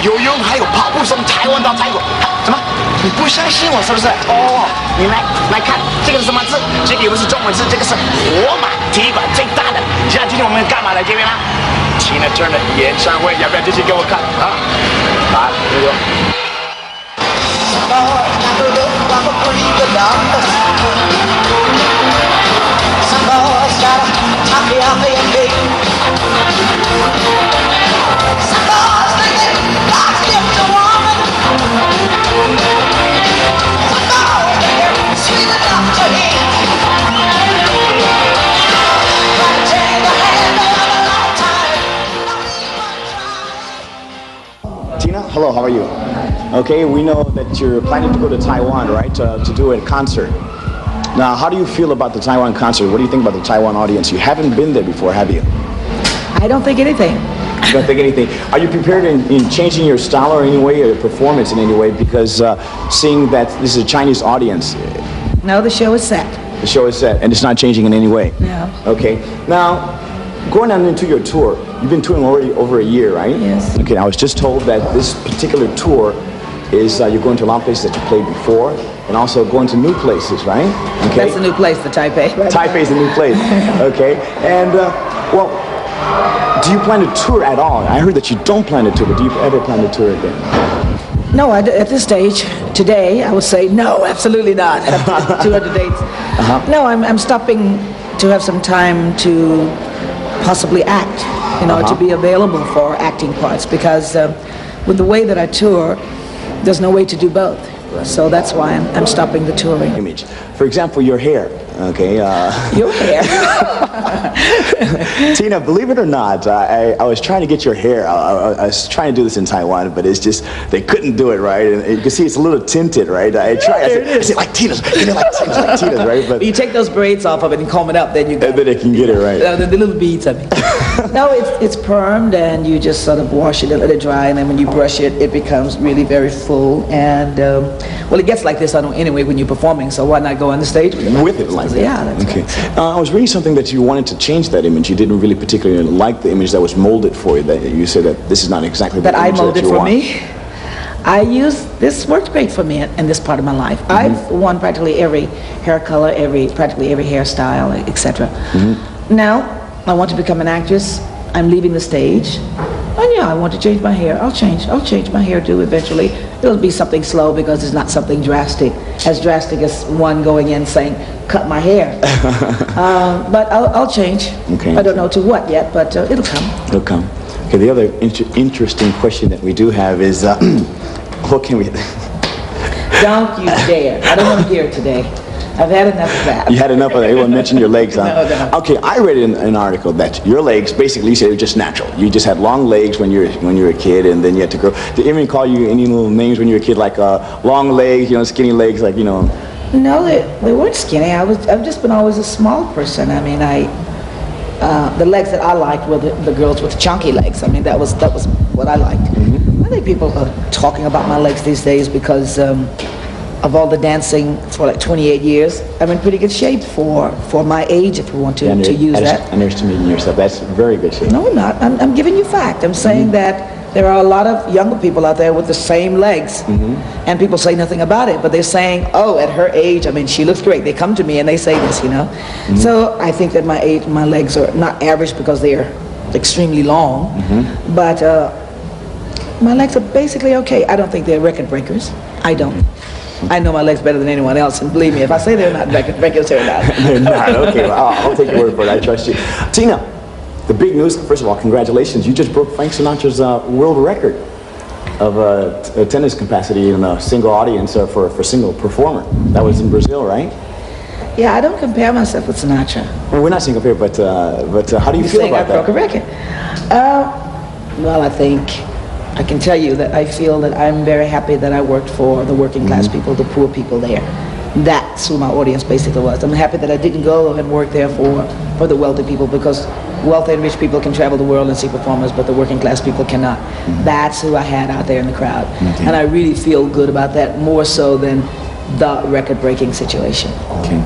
游泳还有跑步从台湾到泰国。什么？你不相信我是不是？哦，你来看，这个是什么字？这个也不是中文字，这个是罗马体育馆最大的。你知道今天我们干嘛来这边吗？Tina Turner 演唱会，要不要继续给我看啊？来，这个。Tina, hello, how are you? Okay, we know that you're planning to go to Taiwan, right, to do a concert. Now, how do you feel about the Taiwan concert? What do you think about the Taiwan audience? You haven't been there before, have you? I don't think anything. You don't think anything. Are you prepared in changing your style or any way, or your performance in any way, because seeing that this is a Chinese audience? No, the show is set. The show is set, and it's not changing in any way? No. Okay. Now, going on into your tour, you've been touring already over a year, right? Yes. Okay, I was just told that this particular tour is you're going to a lot of places that you played before, and also going to new places, right? Okay. That's a new place for Taipei. Right? Taipei's a new place. Okay. And, well, do you plan to tour at all? I heard that you don't plan to tour, but do you ever plan to tour again? No, at this stage, today, I would say no, absolutely not. 200 dates. No, I'm stopping to have some time to possibly act, you know, to be available for acting parts, because with the way that I tour, there's no way to do both. So that's why I'm stopping the touring. Image. For example, your hair, okay? Your hair? Tina, believe it or not, I was trying to get your hair. I was trying to do this in Taiwan, but it's just, they couldn't do it, right? And you can see it's a little tinted, right? I said, like Tina's, like Tina's, right? But you take those braids off of it and comb it up, then you got then it can get it, right? The little beads of it. No, it's permed, and you just sort of wash it and let it dry, and then when you brush it, it becomes really very full. And, well, it gets like this anyway when you're performing, so why not go on the stage with it? With it like that? Yeah, that's okay. Right. I was reading something that you wanted to change that image. You didn't really particularly like the image that was molded for you, that you said that this is not exactly the image that I molded that you for want. me? This worked great for me in this part of my life. I've worn practically every hair color, practically every hairstyle, etc. Now, I want to become an actress. I'm leaving the stage. And yeah, I want to change my hair. I'll change my hairdo eventually. It'll be something slow because it's not something drastic as one going in saying, cut my hair. But I'll change. Okay. I don't know to what yet, but it'll come. It'll come. Okay, the other interesting question that we do have is, what can we... Don't you dare. I don't want to hear it today. I've had enough of that. You had enough of that. You want to mention your legs, huh? No. Okay, I read in an article that your legs, basically, you said it was just natural. You just had long legs when you were a kid, and then you had to grow. Did anyone call you any little names when you were a kid, like long legs, skinny legs, like, No, they weren't skinny. I've just been always a small person. I mean, the legs that I liked were the girls with chunky legs. I mean, that was what I liked. I think people are talking about my legs these days because of all the dancing for like 28 years. I'm in pretty good shape for my age, if you want to use that. Underestimating yourself. That's very good shape. No, I'm not. I'm giving you fact. I'm saying that there are a lot of younger people out there with the same legs, and people say nothing about it, but they're saying, oh, at her age, I mean, she looks great. They come to me and they say this, So I think that my legs are not average because they're extremely long, but my legs are basically okay. I don't think they're record breakers. I don't. I know my legs better than anyone else, and believe me, if I say they're not record breakers, they're not. They're not. Okay, well, I'll take your word for it. I trust you. Tina, the big news, first of all, congratulations. You just broke Frank Sinatra's world record of attendance capacity in a single audience for a single performer. That was in Brazil, right? Yeah, I don't compare myself with Sinatra. Well, we're not saying compare, but how do you feel about that? I broke a record. Well, I think I can tell you that I feel that I'm very happy that I worked for the working class people, the poor people there. That's who my audience basically was. I'm happy that I didn't go and work there for the wealthy people, because wealthy and rich people can travel the world and see performers, but the working class people cannot. That's who I had out there in the crowd. And I really feel good about that, more so than the record-breaking situation. Okay.